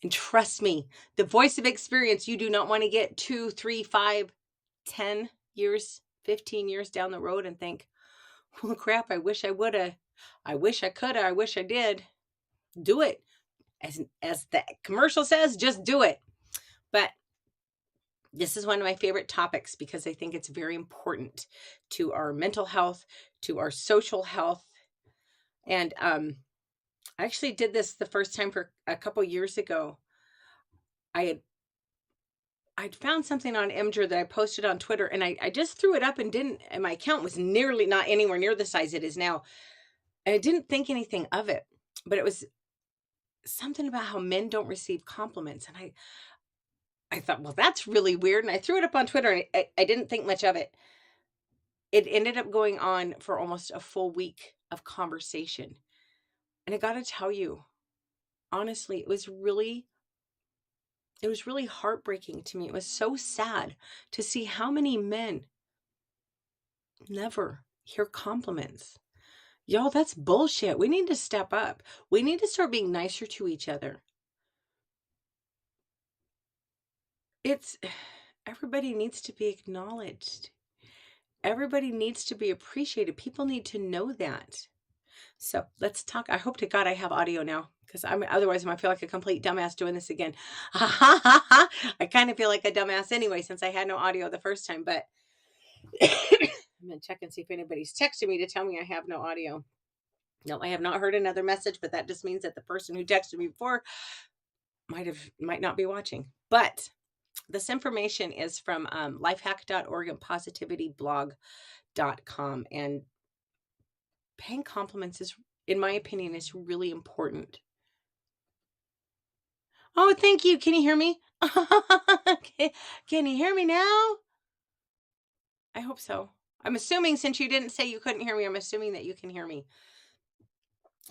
And trust me, the voice of experience, you do not want to get 2, 3, 5, 10 years, 15 years down the road and think, well, crap, I wish I woulda. I wish I coulda. I wish I did. Do it. As the commercial says, just do it. But this is one of my favorite topics because I think it's very important to our mental health, to our social health. And I actually did this the first time for a couple years ago. I had I'd found something on Imgur that I posted on Twitter, and I just threw it up and didn't, and my account was nearly not anywhere near the size it is now. And I didn't think anything of it, but it was something about how men don't receive compliments. And I thought, well, that's really weird. And I threw it up on Twitter and I didn't think much of it. It ended up going on for almost a full week of conversation. And I got to tell you, honestly, it was really heartbreaking to me. It was so sad to see how many men never hear compliments. Y'all, that's bullshit. We need to step up. We need to start being nicer to each other. It's everybody needs to be acknowledged. Everybody needs to be appreciated. People need to know that. So let's talk. I hope to God I have audio now because otherwise I feel like a complete dumbass doing this again. I kind of feel like a dumbass anyway since I had no audio the first time, but I'm gonna check and see if anybody's texted me to tell me I have no audio. No, I have not heard another message, but that just means that the person who texted me before might not be watching. But this information is from lifehack.org and positivityblog.com. And paying compliments is, in my opinion, is really important. Oh, thank you. Can you hear me? Can you hear me now? I hope so. I'm assuming since you didn't say you couldn't hear me, I'm assuming that you can hear me.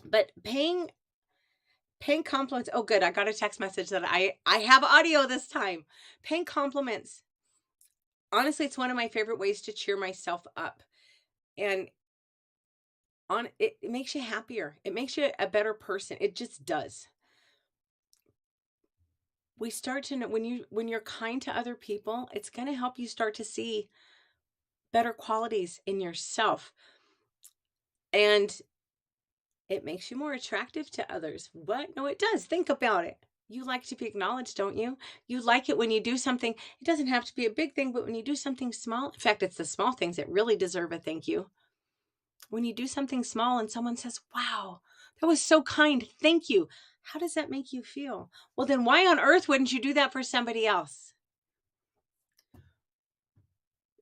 But paying compliments. Oh, good. I got a text message that I have audio this time. Paying compliments. Honestly, it's one of my favorite ways to cheer myself up. And it makes you happier. It makes you a better person. It just does. We start to know when you're kind to other people, it's going to help you start to see better qualities in yourself. And it makes you more attractive to others. What? No, it does. Think about it. You like to be acknowledged, don't you? You like it when you do something. It doesn't have to be a big thing, but when you do something small, in fact, it's the small things that really deserve a thank you. When you do something small and someone says, wow, that was so kind. Thank you. How does that make you feel? Well, then why on earth wouldn't you do that for somebody else?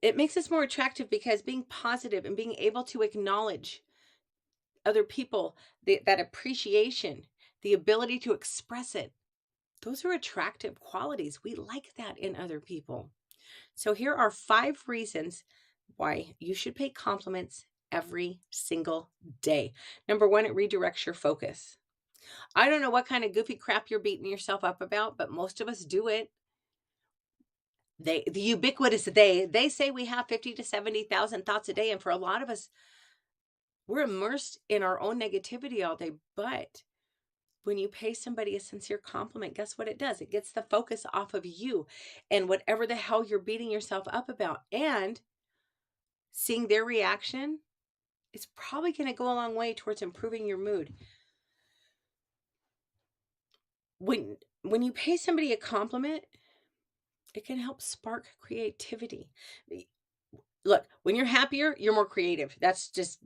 It makes us more attractive because being positive and being able to acknowledge other people, that appreciation, the ability to express it, those are attractive qualities. We like that in other people. So here are 5 reasons why you should pay compliments every single day. Number 1, it redirects your focus. I don't know what kind of goofy crap you're beating yourself up about, but most of us do it. The ubiquitous they say we have 50 to 70,000 thoughts a day, and for a lot of us, we're immersed in our own negativity all day. But when you pay somebody a sincere compliment, guess what it does? It gets the focus off of you and whatever the hell you're beating yourself up about. And seeing their reaction is probably going to go a long way towards improving your mood. When you pay somebody a compliment, it can help spark creativity. Look, when you're happier, you're more creative. It's just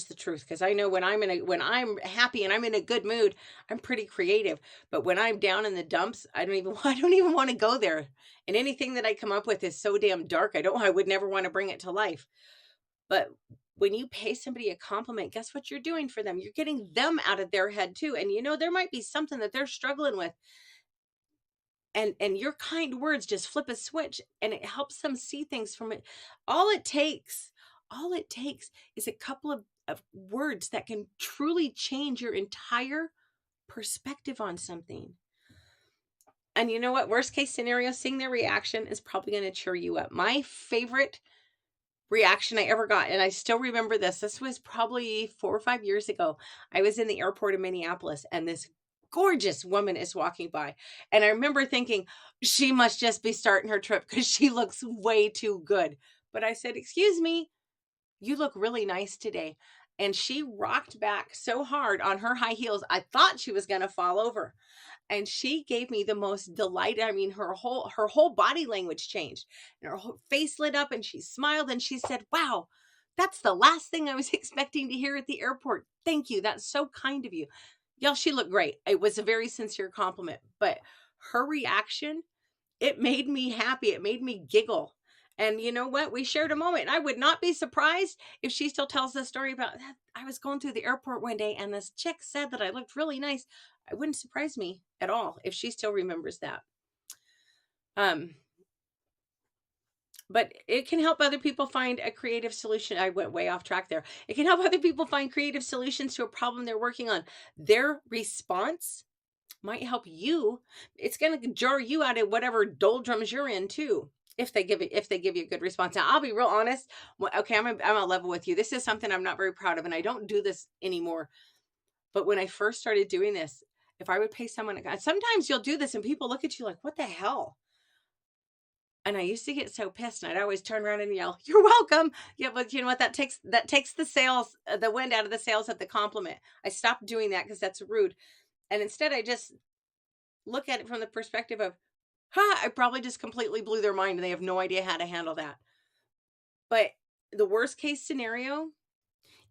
the truth. Because I know when I'm happy and I'm in a good mood, I'm pretty creative. But when I'm down in the dumps, I don't even want to go there. And anything that I come up with is so damn dark. I would never want to bring it to life. But when you pay somebody a compliment, guess what you're doing for them? You're getting them out of their head too. And there might be something that they're struggling with. And your kind words just flip a switch and it helps them see things from it. All it takes is a couple of words that can truly change your entire perspective on something. And you know what? Worst case scenario, seeing their reaction is probably going to cheer you up. My favorite reaction I ever got, and I still remember this was probably 4 or 5 years ago. I was in the airport in Minneapolis, and this gorgeous woman is walking by. And I remember thinking, she must just be starting her trip because she looks way too good. But I said, excuse me, you look really nice today. And she rocked back so hard on her high heels, I thought she was going to fall over. And she gave me the most delight. I mean, her whole body language changed, and her whole face lit up, and she smiled, and she said, wow, that's the last thing I was expecting to hear at the airport. Thank you. That's so kind of you. Y'all, she looked great. It was a very sincere compliment, but her reaction, it made me happy. It made me giggle. And you know what? We shared a moment. I would not be surprised if she still tells the story about that. I was going through the airport one day and this chick said that I looked really nice. It wouldn't surprise me at all if she still remembers that. But it can help other people find a creative solution. I went way off track there. It can help other people find creative solutions to a problem they're working on. Their response might help you. It's going to jar you out of whatever doldrums you're in too. If they give you a good response. Now, I'll be real honest. Okay, I'm a level with you. This is something I'm not very proud of, and I don't do this anymore. But when I first started doing this, if I would pay someone, sometimes you'll do this and people look at you like, what the hell? And I used to get so pissed, and I'd always turn around and yell, "You're welcome." Yeah, but you know what? That takes the wind out of the sails of the compliment. I stopped doing that because that's rude. And instead I just look at it from the perspective of, I probably just completely blew their mind and they have no idea how to handle that. But the worst case scenario,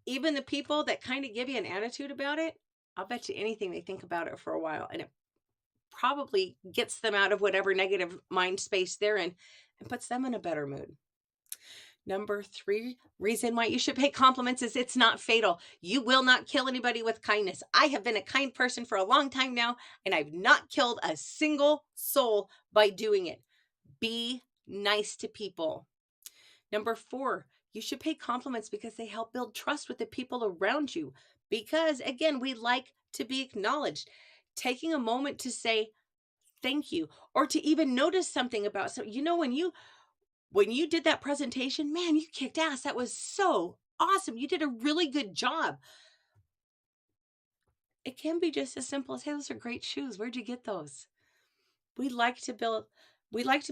even the people that kind of give you an attitude about it, I'll bet you anything they think about it for a while, and it probably gets them out of whatever negative mind space they're in and puts them in a better mood. Number 3 reason why you should pay compliments is it's not fatal. You will not kill anybody with kindness. I have been a kind person for a long time now, and I've not killed a single soul by doing it. Be nice to people. Number 4, you should pay compliments because they help build trust with the people around you. Because again, we like to be acknowledged. Taking a moment to say thank you, or to even notice something about, so when you did that presentation, man, you kicked ass. That was so awesome. You did a really good job. It can be just as simple as, hey, those are great shoes. Where'd you get those? We like to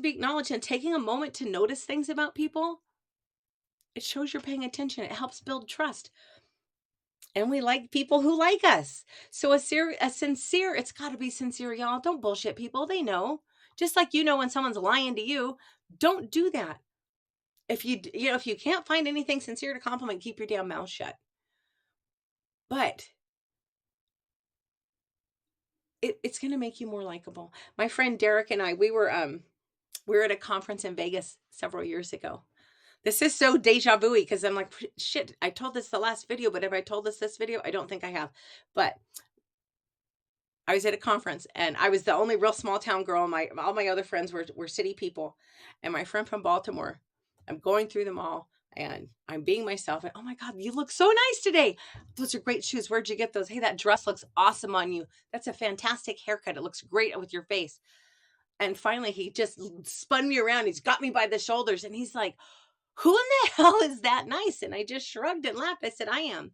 be acknowledged, and taking a moment to notice things about people, it shows you're paying attention. It helps build trust. And we like people who like us. So a sincere, it's got to be sincere, y'all. Don't bullshit people. They know. Just like when someone's lying to you, don't do that. If you can't find anything sincere to compliment, keep your damn mouth shut. But it's going to make you more likable. My friend Derek and I, we were at a conference in Vegas several years ago. This is so deja vu-y because I'm like, shit, I told this the last video, but have I told this video? I don't think I have. But I was at a conference and I was the only real small town girl. All my other friends were city people. And my friend from Baltimore, I'm going through them all and I'm being myself. And oh my God, you look so nice today. Those are great shoes. Where'd you get those? Hey, that dress looks awesome on you. That's a fantastic haircut. It looks great with your face. And finally, he just spun me around. He's got me by the shoulders and he's like, who in the hell is that nice? And I just shrugged and laughed. I said, I am.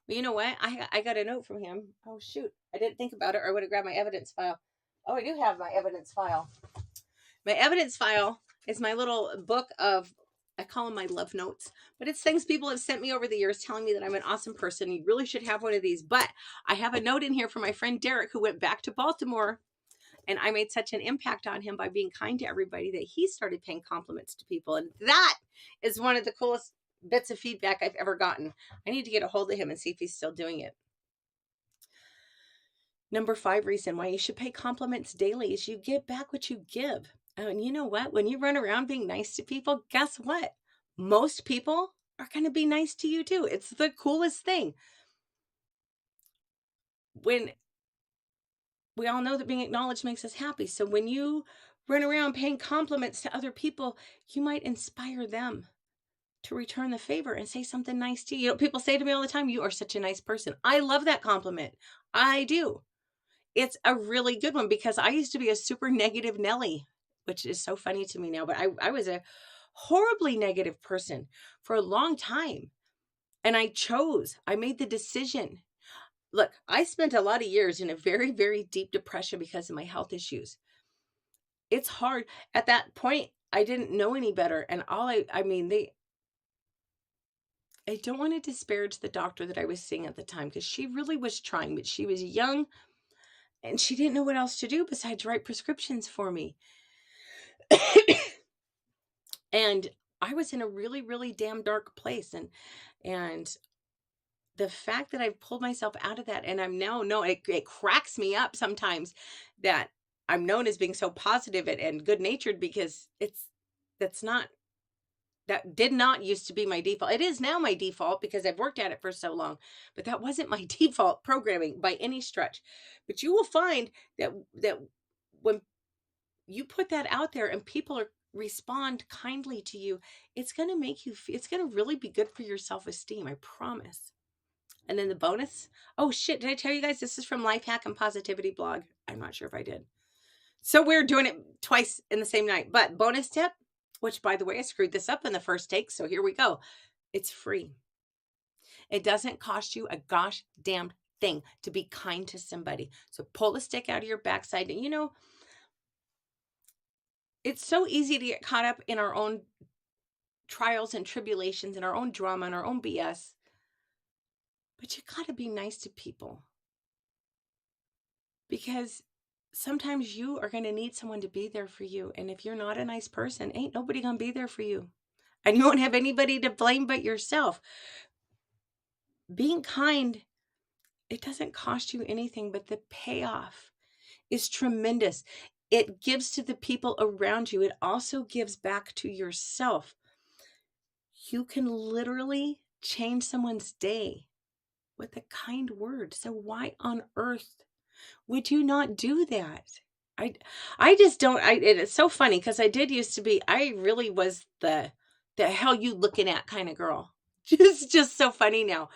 Well, you know what? I got a note from him. Oh, shoot. I didn't think about it, or I would have grabbed my evidence file. Oh, I do have my evidence file. My evidence file is my little book of, I call them my love notes, but it's things people have sent me over the years telling me that I'm an awesome person. You really should have one of these. But I have a note in here from my friend Derek, who went back to Baltimore, and I made such an impact on him by being kind to everybody that he started paying compliments to people. And that is one of the coolest bits of feedback I've ever gotten. I need to get a hold of him and see if he's still doing it. Number 5 reason why you should pay compliments daily is you get back what you give. And you know what? When you run around being nice to people, guess what? Most people are going to be nice to you too. It's the coolest thing. When we all know that being acknowledged makes us happy. So when you run around paying compliments to other people, you might inspire them to return the favor and say something nice to you. People say to me all the time, you are such a nice person. I love that compliment. I do. It's a really good one because I used to be a super negative Nelly, which is so funny to me now, but I was a horribly negative person for a long time. And I made the decision. look, I spent a lot of years in a very, very deep depression because of my health issues. It's hard. At that point, I didn't know any better. And I mean, I don't want to disparage the doctor that I was seeing at the time because she really was trying, but she was young and she didn't know what else to do besides write prescriptions for me. And I was in a really, really damn dark place. And the fact that I've pulled myself out of that and I'm now it cracks me up sometimes that I'm known as being so positive and good natured because that's not that did not used to be my default. It is now my default because I've worked at it for so long, but that wasn't my default programming by any stretch. But you will find that when you put that out there and people are respond kindly to you, it's going to make you it's going to really be good for your self-esteem, I promise. And then the bonus, oh shit, did I tell you guys this is from Life Hack and Positivity blog? I'm not sure if I did. So we're doing it twice in the same night. But bonus tip, which by the way, I screwed this up in the first take. So here we go. It's free. It doesn't cost you a gosh damn thing to be kind to somebody. So pull the stick out of your backside. And you know, it's so easy to get caught up in our own trials and tribulations and our own drama and our own BS. But you got to be nice to people because sometimes you are going to need someone to be there for you. And if you're not a nice person, ain't nobody going to be there for you. And you won't have anybody to blame but yourself. Being kind, it doesn't cost you anything, but the payoff is tremendous. It gives to the people around you. It also gives back to yourself. You can literally change someone's day with a kind word. So why on earth would you not do that? I just don't. It's so funny because I did used to be. I really was the hell you looking at kind of girl. Just so funny now,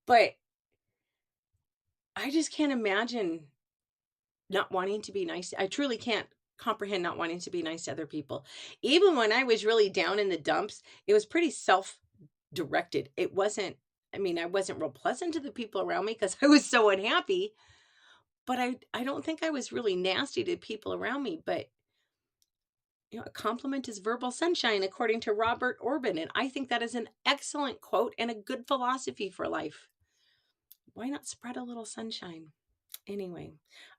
but I just can't imagine not wanting to be nice. I truly can't comprehend not wanting to be nice to other people. Even when I was really down in the dumps, it was pretty self-directed. It wasn't. I mean, I wasn't real pleasant to the people around me because I was so unhappy. But I don't think I was really nasty to people around me. But you know, a compliment is verbal sunshine, according to Robert Orban. And I think that is an excellent quote and a good philosophy for life. Why not spread a little sunshine? Anyway,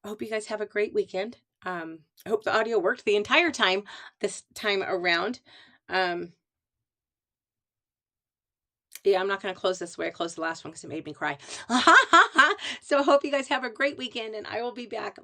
I hope you guys have a great weekend. I hope the audio worked the entire time this time around. Yeah, I'm not going to close this way I closed the last one because it made me cry. So I hope you guys have a great weekend and I will be back